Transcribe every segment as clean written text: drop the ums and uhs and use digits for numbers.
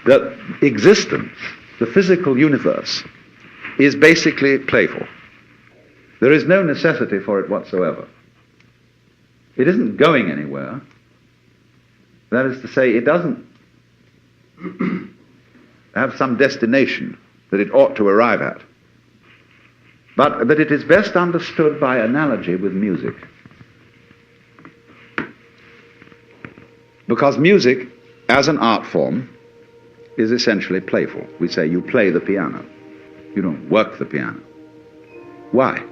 that existence, the physical universe, is basically playful. There is no necessity for it whatsoever. It isn't going anywhere. That is to say, it doesn't have some destination that it ought to arrive at. But that it is best understood by analogy with music. Because music, as an art form, is essentially playful. We say you play the piano. You don't work the piano. Why?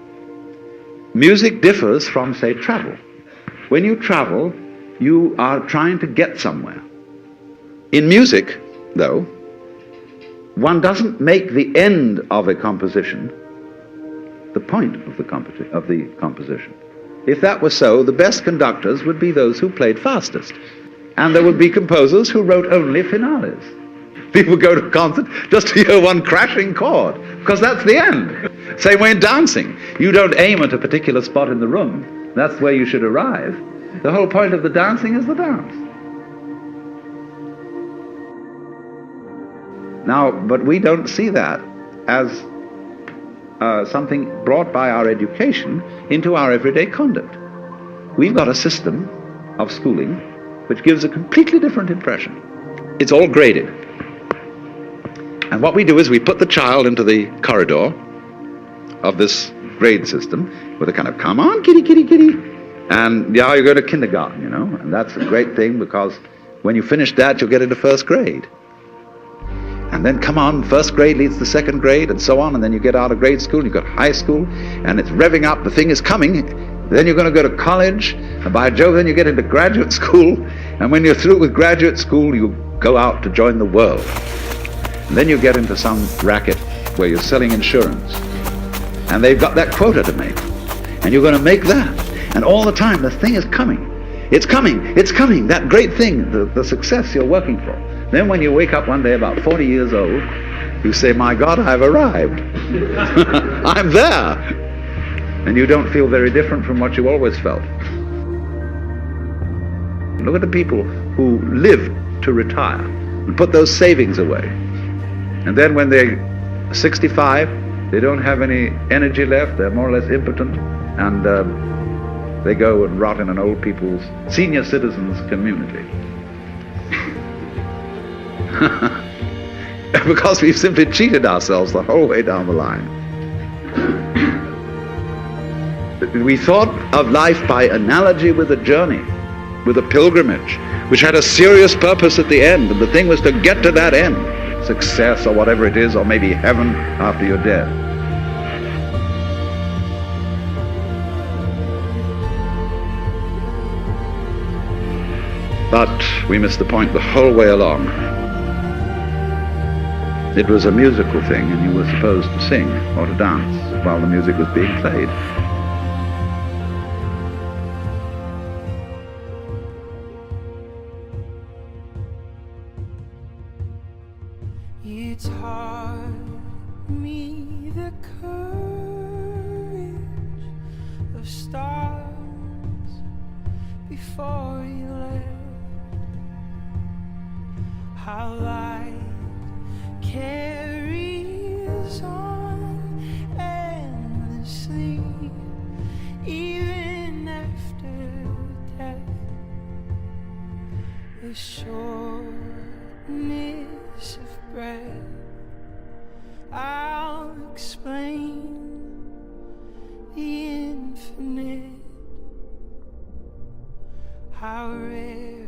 Music differs from, say, travel. When you travel, you are trying to get somewhere. In music, though, one doesn't make the end of a composition the point of the composition. If that were so, the best conductors would be those who played fastest. And there would be composers who wrote only finales. People go to a concert just to hear one crashing chord, because that's the end. Same way in dancing. You don't aim at a particular spot in the room. That's where you should arrive. The whole point of the dancing is the dance. Now, but we don't see that as something brought by our education into our everyday conduct. We've got a system of schooling which gives a completely different impression. It's all graded. And what we do is we put the child into the corridor of this grade system with a kind of, come on, kitty, kitty, kitty. And yeah, you go to kindergarten, you know, and that's a great thing because when you finish that, you'll get into first grade. And then come on, first grade leads to second grade and so on, and then you get out of grade school, you've got high school, and it's revving up, the thing is coming. Then you're going to go to college, and by Jove, then you get into graduate school, and when you're through with graduate school, you go out to join the world. And then you get into some racket where you're selling insurance, and they've got that quota to make, and you're going to make that. And all the time, the thing is coming. It's coming, it's coming, that great thing, the success you're working for. Then when you wake up one day about 40 years old, you say, my God, I've arrived. I'm there. And you don't feel very different from what you always felt. Look at the people who lived to retire and put those savings away. And then when they're 65, they don't have any energy left, they're more or less impotent, and they go and rot in an old people's, senior citizens community. Because we've simply cheated ourselves the whole way down the line. We thought of life by analogy with a journey, with a pilgrimage, which had a serious purpose at the end, and the thing was to get to that end, success or whatever it is, or maybe heaven after you're dead. But we missed the point the whole way along. It was a musical thing, and you were supposed to sing or to dance while the music was being played. You taught me the courage of stars before you left. How light carries on endlessly, even after death. The shortness of breath, I'll explain the infinite. How rare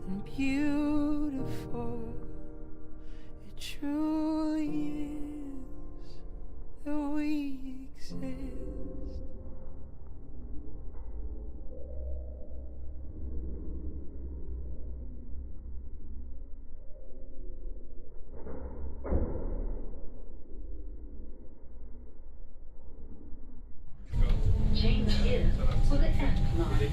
and beautiful it truly is that we exist. Change here for the F line.